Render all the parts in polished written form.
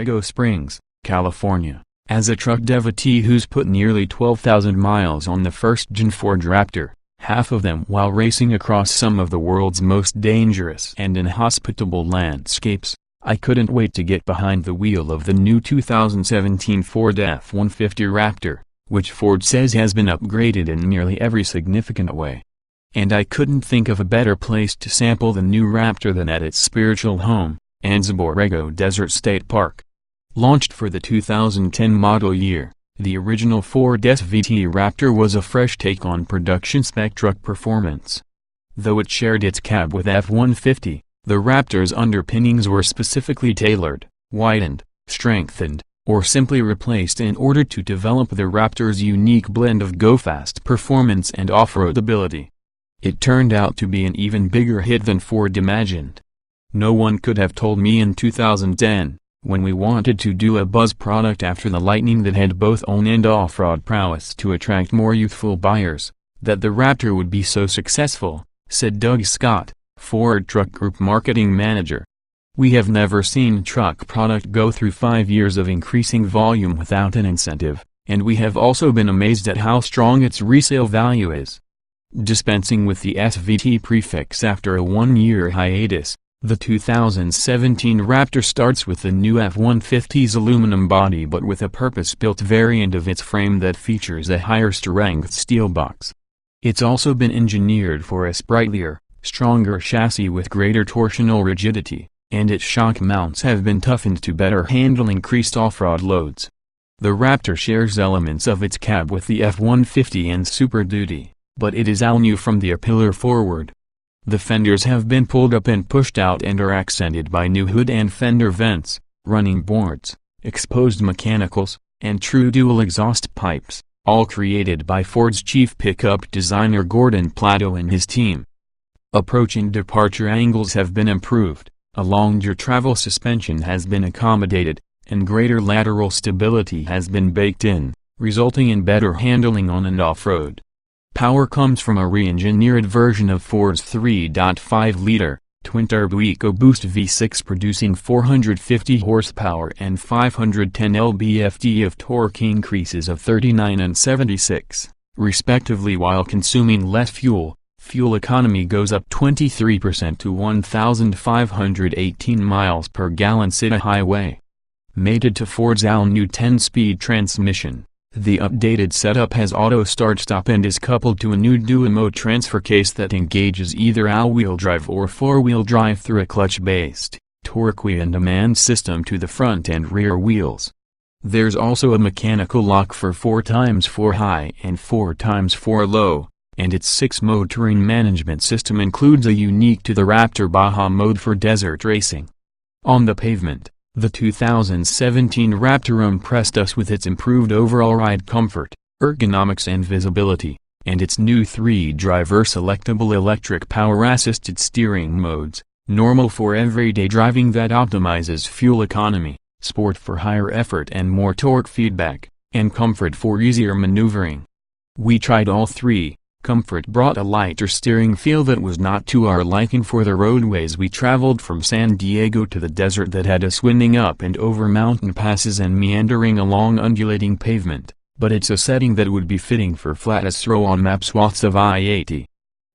Borrego Springs, California, as a truck devotee who's put nearly 12,000 miles on the first-gen Ford Raptor, half of them while racing across some of the world's most dangerous and inhospitable landscapes, I couldn't wait to get behind the wheel of the new 2017 Ford F-150 Raptor, which Ford says has been upgraded in nearly every significant way. And I couldn't think of a better place to sample the new Raptor than at its spiritual home, Anza Borrego Desert State Park. Launched for the 2010 model year, the original Ford SVT Raptor was a fresh take on production-spec truck performance. Though it shared its cab with F-150, the Raptor's underpinnings were specifically tailored, widened, strengthened, or simply replaced in order to develop the Raptor's unique blend of go-fast performance and off-road ability. It turned out to be an even bigger hit than Ford imagined. No one could have told me in 2010, when we wanted to do a buzz product after the Lightning that had both on- and off-road prowess to attract more youthful buyers, that the Raptor would be so successful, said Doug Scott, Ford Truck Group marketing manager. We have never seen truck product go through 5 years of increasing volume without an incentive, and we have also been amazed at how strong its resale value is. Dispensing with the SVT prefix after a 1-year hiatus, the 2017 Raptor starts with the new F-150's aluminum body but with a purpose-built variant of its frame that features a higher-strength steel box. It's also been engineered for a sprightlier, stronger chassis with greater torsional rigidity, and its shock mounts have been toughened to better handle increased off-road loads. The Raptor shares elements of its cab with the F-150 and Super Duty, but it is all new from the A-pillar forward. The fenders have been pulled up and pushed out and are accented by new hood and fender vents, running boards, exposed mechanicals, and true dual exhaust pipes, all created by Ford's chief pickup designer Gordon Plato and his team. Approach and departure angles have been improved, a longer travel suspension has been accommodated, and greater lateral stability has been baked in, resulting in better handling on and off-road. Power comes from a re-engineered version of Ford's 3.5-liter, twin-turbo EcoBoost V6 producing 450 horsepower and 510 lb-ft of torque, increases of 39 and 76, respectively, while consuming less fuel. Fuel economy goes up 23% to 1,518 miles per gallon city highway. Mated to Ford's all-new 10-speed transmission, the updated setup has auto start-stop and is coupled to a new dual-mode transfer case that engages either all-wheel drive or four-wheel drive through a clutch-based, torque-on-demand system to the front and rear wheels. There's also a mechanical lock for 4x4 high and 4x4 low, and its 6-mode terrain management system includes a unique to the Raptor Baja mode for desert racing. On the pavement, the 2017 Raptor impressed us with its improved overall ride comfort, ergonomics and visibility, and its new 3-driver selectable electric power-assisted steering modes, normal for everyday driving that optimizes fuel economy, sport for higher effort and more torque feedback, and comfort for easier maneuvering. We tried all three. Comfort brought a lighter steering feel that was not to our liking for the roadways we traveled from San Diego to the desert that had us winding up and over mountain passes and meandering along undulating pavement, but it's a setting that would be fitting for flat as throw-on-map swaths of I-80.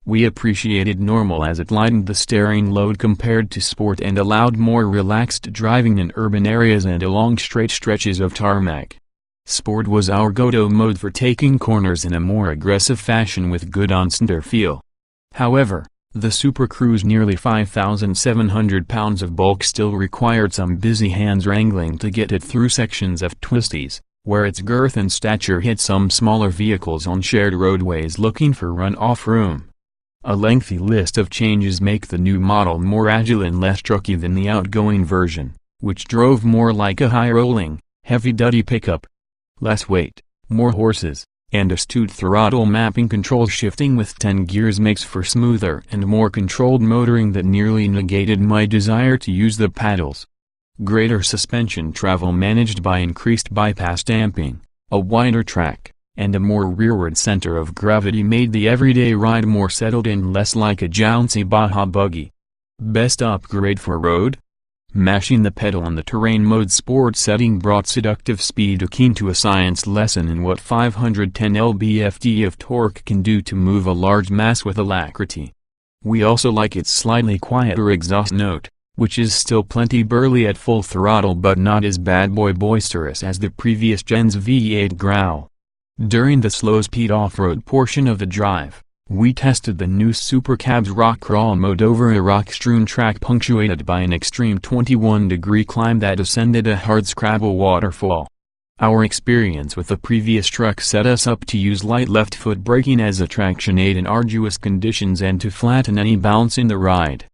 We appreciated normal as it lightened the steering load compared to sport and allowed more relaxed driving in urban areas and along straight stretches of tarmac. Sport was our go-to mode for taking corners in a more aggressive fashion with good on-center feel. However, the Super Cruise's nearly 5,700 pounds of bulk still required some busy hands wrangling to get it through sections of twisties, where its girth and stature hit some smaller vehicles on shared roadways looking for run-off room. A lengthy list of changes make the new model more agile and less trucky than the outgoing version, which drove more like a high-rolling, heavy-duty pickup. Less weight, more horses, and astute throttle mapping control shifting with 10 gears makes for smoother and more controlled motoring that nearly negated my desire to use the paddles. Greater suspension travel managed by increased bypass damping, a wider track, and a more rearward center of gravity made the everyday ride more settled and less like a jouncy Baja buggy. Best upgrade for road? Mashing the pedal on the terrain mode sport setting brought seductive speed akin to a science lesson in what 510 lb-ft of torque can do to move a large mass with alacrity. We also like its slightly quieter exhaust note, which is still plenty burly at full throttle but not as bad boy boisterous as the previous gen's V8 growl. During the slow-speed off-road portion of the drive, we tested the new Super Cab's rock crawl mode over a rock-strewn track punctuated by an extreme 21-degree climb that ascended a hardscrabble waterfall. Our experience with the previous truck set us up to use light left-foot braking as a traction aid in arduous conditions and to flatten any bounce in the ride.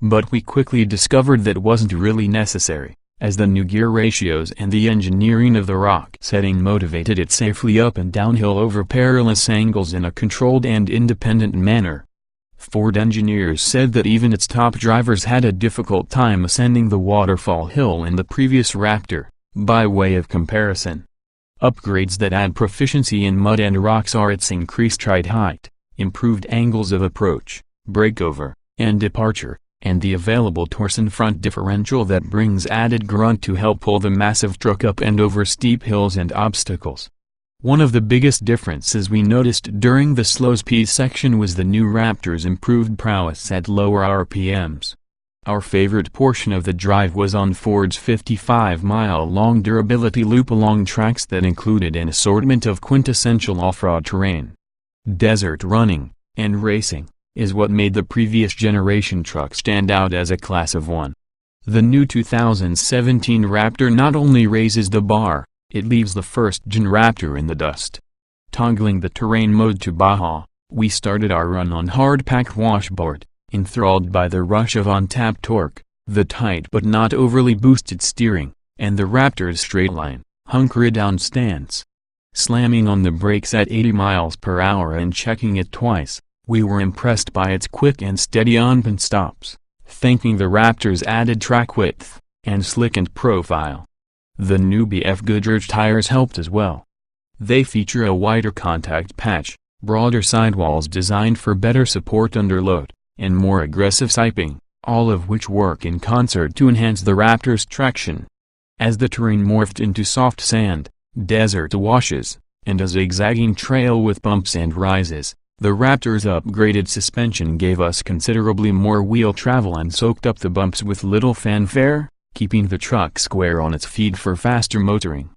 But we quickly discovered that wasn't really necessary, as the new gear ratios and the engineering of the rock setting motivated it safely up and downhill over perilous angles in a controlled and independent manner. Ford engineers said that even its top drivers had a difficult time ascending the waterfall hill in the previous Raptor. By way of comparison, upgrades that add proficiency in mud and rocks are its increased ride height, improved angles of approach, breakover, and departure, and the available torsion front differential that brings added grunt to help pull the massive truck up and over steep hills and obstacles. One of the biggest differences we noticed during the slow-speed section was the new Raptor's improved prowess at lower RPMs. Our favorite portion of the drive was on Ford's 55-mile-long durability loop along tracks that included an assortment of quintessential off-road terrain. Desert running, and racing, is what made the previous generation truck stand out as a class of one. The new 2017 Raptor not only raises the bar, it leaves the first-gen Raptor in the dust. Toggling the terrain mode to Baja, we started our run on hard-packed washboard, enthralled by the rush of on-tap torque, the tight but not overly boosted steering, and the Raptor's straight-line, hunker-down stance. Slamming on the brakes at 80 miles per hour and checking it twice, we were impressed by its quick and steady on-pin stops, thanking the Raptor's added track width and slickened profile. The new BF Goodrich tires helped as well. They feature a wider contact patch, broader sidewalls designed for better support under load, and more aggressive siping, all of which work in concert to enhance the Raptor's traction. As the terrain morphed into soft sand, desert washes, and a zigzagging trail with bumps and rises, the Raptor's upgraded suspension gave us considerably more wheel travel and soaked up the bumps with little fanfare, keeping the truck square on its feet for faster motoring.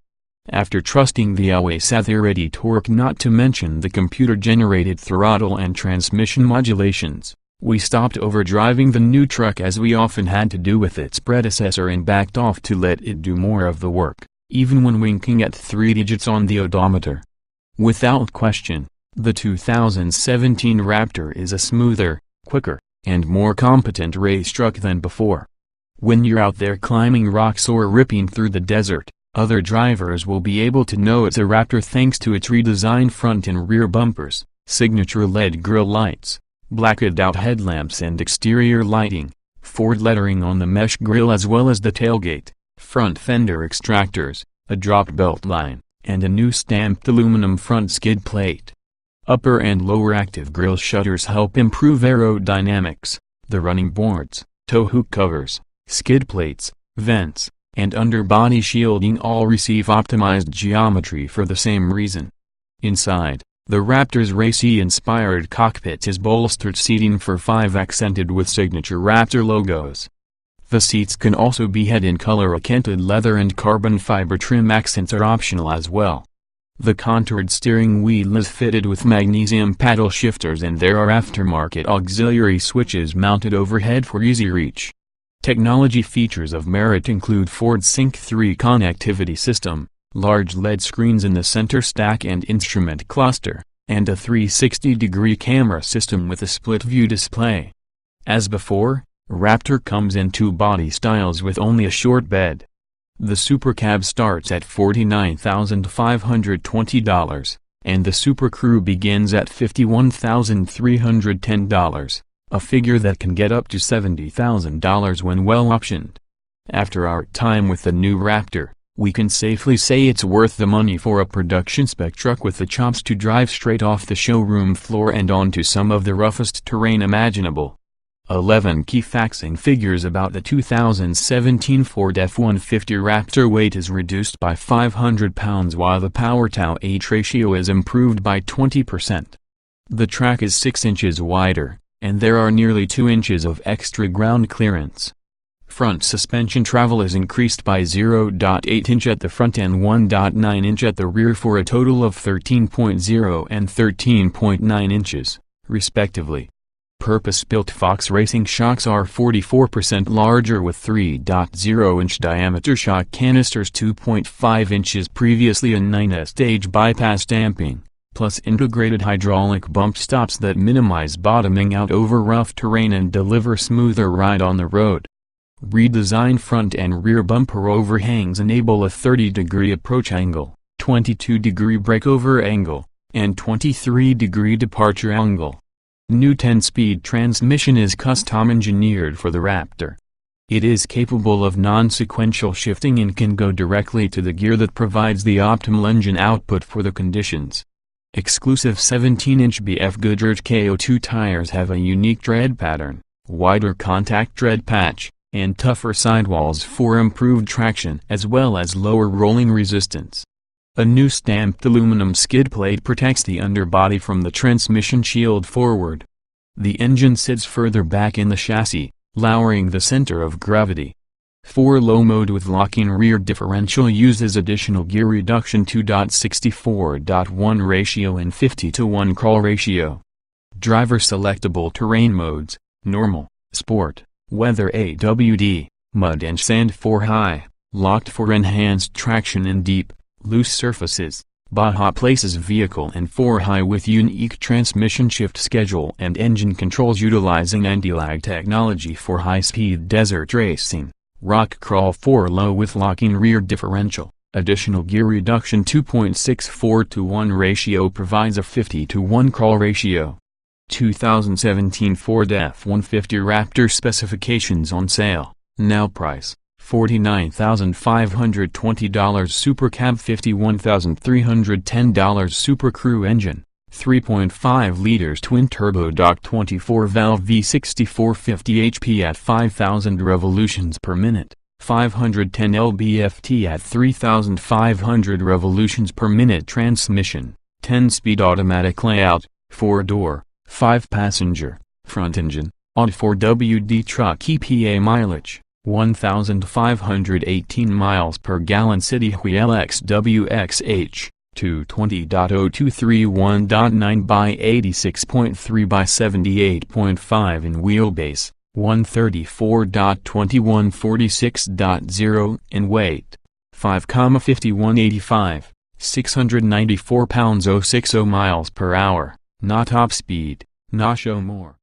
After trusting the always authority torque, not to mention the computer-generated throttle and transmission modulations, we stopped overdriving the new truck as we often had to do with its predecessor and backed off to let it do more of the work, even when winking at 3 digits on the odometer. Without question, the 2017 Raptor is a smoother, quicker, and more competent race truck than before. When you're out there climbing rocks or ripping through the desert, other drivers will be able to know it's a Raptor thanks to its redesigned front and rear bumpers, signature LED grille lights, blacked-out headlamps and exterior lighting, Ford lettering on the mesh grille as well as the tailgate, front fender extractors, a drop belt line, and a new stamped aluminum front skid plate. Upper and lower active grille shutters help improve aerodynamics. The running boards, tow hook covers, skid plates, vents, and underbody shielding all receive optimized geometry for the same reason. Inside, the Raptor's racy-inspired cockpit is bolstered seating for 5 accented with signature Raptor logos. The seats can also be head in color. A tinted leather and carbon fiber trim accents are optional as well. The contoured steering wheel is fitted with magnesium paddle shifters and there are aftermarket auxiliary switches mounted overhead for easy reach. Technology features of merit include Ford's Sync 3 connectivity system, large LED screens in the center stack and instrument cluster, and a 360-degree camera system with a split-view display. As before, Raptor comes in 2 body styles with only a short bed. The Super Cab starts at $49,520, and the Super Crew begins at $51,310, a figure that can get up to $70,000 when well optioned. After our time with the new Raptor, we can safely say it's worth the money for a production-spec truck with the chops to drive straight off the showroom floor and onto some of the roughest terrain imaginable. 11 key facts and figures about the 2017 Ford F-150 Raptor. Weight is reduced by 500 pounds while the power-to-weight ratio is improved by 20%. The track is 6 inches wider, and there are nearly 2 inches of extra ground clearance. Front suspension travel is increased by 0.8 inch at the front and 1.9 inch at the rear for a total of 13.0 and 13.9 inches, respectively. Purpose-built Fox Racing shocks are 44% larger with 3.0-inch diameter shock canisters, 2.5 inches previously a 9-stage bypass damping, plus integrated hydraulic bump stops that minimize bottoming out over rough terrain and deliver smoother ride on the road. Redesigned front and rear bumper overhangs enable a 30-degree approach angle, 22-degree breakover angle, and 23-degree departure angle. New 10-speed transmission is custom engineered for the Raptor. It is capable of non-sequential shifting and can go directly to the gear that provides the optimal engine output for the conditions. Exclusive 17-inch BF Goodrich KO2 tires have a unique tread pattern, wider contact tread patch, and tougher sidewalls for improved traction as well as lower rolling resistance. A new stamped aluminum skid plate protects the underbody from the transmission shield forward. The engine sits further back in the chassis, lowering the center of gravity. 4-low mode with locking rear differential uses additional gear reduction, 2.64:1 ratio and 50:1 crawl ratio. Driver selectable terrain modes: normal, sport, weather AWD, mud and sand for high, locked for enhanced traction in deep, loose surfaces, Baja places vehicle and for high with unique transmission shift schedule and engine controls utilizing anti-lag technology for high-speed desert racing, rock crawl for low with locking rear differential, additional gear reduction 2.64:1 ratio provides a 50:1 crawl ratio. 2017 Ford F-150 Raptor specifications on sale, now price $49,520 Super Cab, $51,310 Super Crew engine, 3.5 liters twin turbo dock 24 valve V6 450 HP at 5,000 revolutions per minute, 510 lb-ft at 3,500 revolutions per minute transmission, 10-speed automatic layout, 4-door, 5-passenger, front engine, Audi 4WD truck. EPA mileage 1,518 miles per gallon. City wheel XWXH 220.0231.9 by 86.3 by 78.5 in wheelbase, 134.2146.0 in weight, 5,5185, 694 pounds. 060 miles per hour, not top speed, not show more.